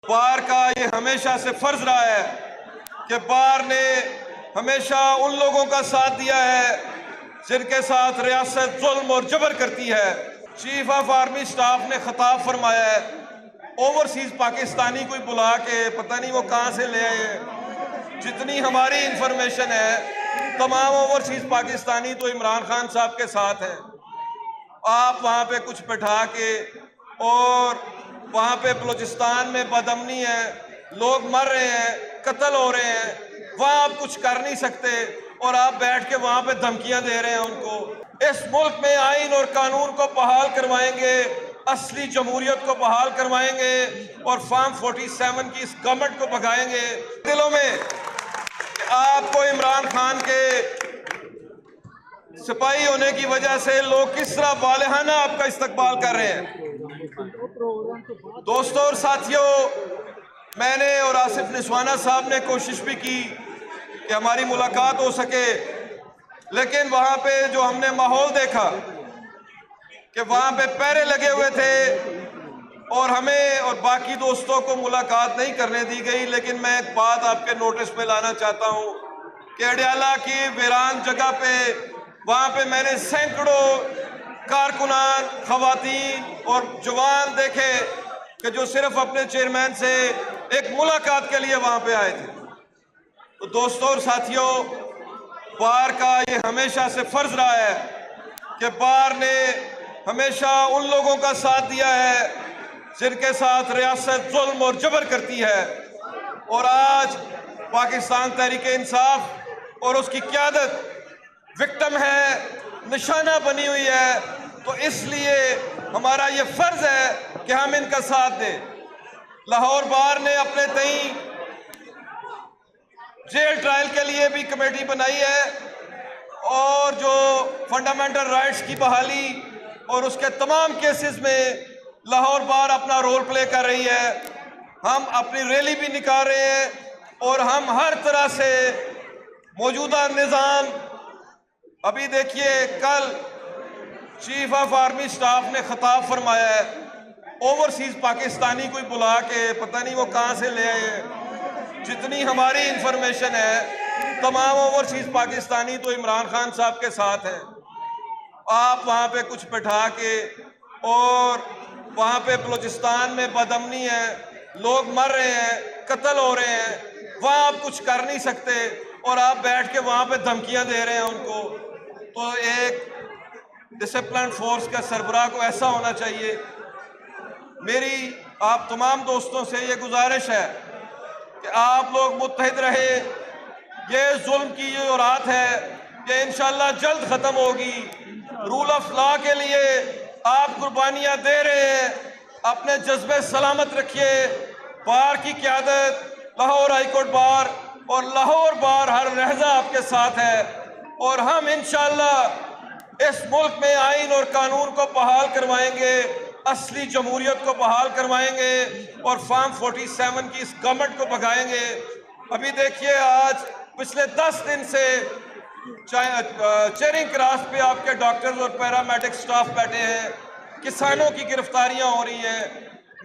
बार का ये हमेशा से फर्ज रहा है कि बार ने हमेशा उन लोगों का साथ दिया है जिनके साथ रियासत जुल्म और जबर करती है। चीफ ऑफ आर्मी स्टाफ ने खिताब फरमाया है, ओवरसीज पाकिस्तानी कोई बुला के पता नहीं वो कहाँ से ले आए। जितनी हमारी इंफॉर्मेशन है तमाम ओवरसीज पाकिस्तानी तो इमरान खान साहब के साथ हैं। आप वहाँ पे कुछ बैठा के और वहाँ पे बलूचिस्तान में बदअमनी है, लोग मर रहे हैं, कत्ल हो रहे हैं, वहाँ आप कुछ कर नहीं सकते और आप बैठ के वहाँ पे धमकियां दे रहे हैं उनको। इस मुल्क में आइन और कानून को बहाल करवाएंगे, असली जमहूरियत को बहाल करवाएंगे और फॉर्म 47 की इस गवर्नमेंट को भगाएंगे। दिलों में आपको इमरान खान के सिपाही होने की वजह से लोग किस तरह वालेहाना आपका इस्तकबाल कर रहे हैं। दोस्तों और साथियों, मैंने और आसिफ निस्वाना साहब ने कोशिश भी की कि हमारी मुलाकात हो सके, लेकिन वहां पे जो हमने माहौल देखा कि वहां पे पहरे लगे हुए थे और हमें और बाकी दोस्तों को मुलाकात नहीं करने दी गई। लेकिन मैं एक बात आपके नोटिस में लाना चाहता हूं कि अडयाला की वीरान जगह पे वहां पे मैंने सैकड़ों कारकुनान, खवातीन और जवान देखे कि जो सिर्फ अपने चेयरमैन से एक मुलाकात के लिए वहां पे आए थे। तो दोस्तों और साथियों, बार का ये हमेशा से फर्ज रहा है कि बार ने हमेशा उन लोगों का साथ दिया है जिनके साथ रियासत जुल्म और जबर करती है। और आज पाकिस्तान तहरीक-ए-इंसाफ और उसकी क़यादत विक्टिम है, निशाना बनी हुई है। तो इसलिए हमारा ये फर्ज है कि हम इनका साथ दें। लाहौर बार ने अपने तई जेल ट्रायल के लिए भी कमेटी बनाई है और जो फंडामेंटल राइट्स की बहाली और उसके तमाम केसेस में लाहौर बार अपना रोल प्ले कर रही है। हम अपनी रैली भी निकाल रहे हैं और हम हर तरह से मौजूदा निज़ाम, अभी देखिए कल चीफ ऑफ आर्मी स्टाफ ने खिताब फरमाया है, ओवरसीज पाकिस्तानी कोई बुला के पता नहीं वो कहाँ से ले आए। जितनी हमारी इंफॉर्मेशन है तमाम ओवरसीज पाकिस्तानी तो इमरान खान साहब के साथ हैं। आप वहाँ पे कुछ बैठा के और वहाँ पे बलूचिस्तान में बदअमनी है, लोग मर रहे हैं, कत्ल हो रहे हैं, वहाँ आप कुछ कर नहीं सकते और आप बैठ के वहाँ पे धमकियां दे रहे हैं उनको। तो एक डिसिप्लिन फोर्स का सरबराह को ऐसा होना चाहिए। मेरी आप तमाम दोस्तों से ये गुजारिश है कि आप लोग मुत्तहिद रहे। ये जुल्म की जो रात है ये इंशाअल्लाह जल्द खत्म होगी। रूल ऑफ लॉ के लिए आप कुर्बानियां दे रहे हैं, अपने जज्बे सलामत रखिए। बार की क़यादत, लाहौर हाईकोर्ट बार और लाहौर बार हर लहजा आपके साथ है और हम इंशाअल्लाह इस मुल्क में आइन और कानून को बहाल करवाएंगे, असली जमहूरियत को बहाल करवाएंगे और फॉर्म 47 की इस गवर्नमेंट को भगाएंगे। अभी देखिए आज पिछले 10 दिन से चेरिंग क्रॉस पे आपके डॉक्टर्स और पैरामेडिक स्टाफ बैठे हैं, किसानों की गिरफ्तारियां हो रही हैं।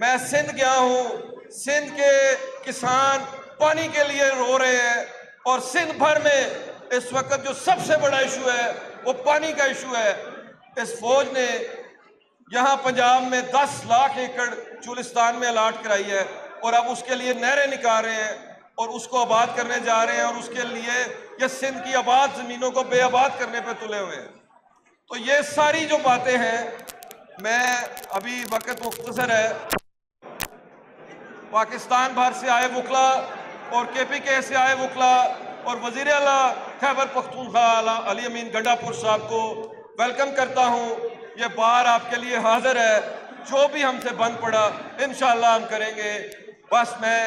मैं सिंध गया हूँ, सिंध के किसान पानी के लिए रो रहे हैं और सिंध भर में इस वक्त जो सबसे बड़ा इशू है वो पानी का इशू है। इस फौज ने यहाँ पंजाब में 10 लाख एकड़ चुलिस्तान में अलाट कराई है और अब उसके लिए नहरें निकाल रहे हैं और उसको आबाद करने जा रहे हैं और उसके लिए ये सिंध की आबाद जमीनों को बेआबाद करने पे तुले हुए हैं। तो ये सारी जो बातें हैं, मैं अभी वक्त मुख्तसर है, पाकिस्तान भर से आए वकला और KPK से आए वकला और वज़ीर आला खैबर पख्तूनख्वा अली अमीन गंडापुर साहब को वेलकम करता हूँ। ये बार आपके लिए हाजिर है, जो भी हमसे बंद पड़ा इंशाअल्लाह हम करेंगे। बस मैं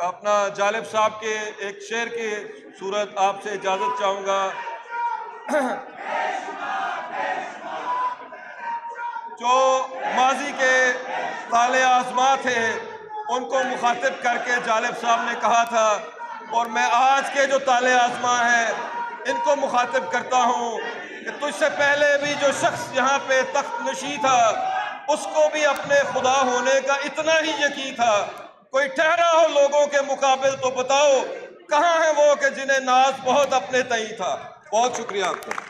अपना जालिब साहब के एक शेर की सूरत आपसे इजाज़त चाहूँगा। जो माजी के ताले आज़मा थे उनको मुखातिब करके जालिब साहब ने कहा था और मैं आज के जो ताले आज़मा हैं इनको मुखातिब करता हूँ कि तुझसे पहले भी जो शख्स यहाँ पे तख्त नशी था उसको भी अपने खुदा होने का इतना ही यकीन था कोई ठहरा हो लोगों के मुकाबिल तो बताओ, कहां है वो कि जिन्हें नाज बहुत अपने तई था। बहुत शुक्रिया आपका।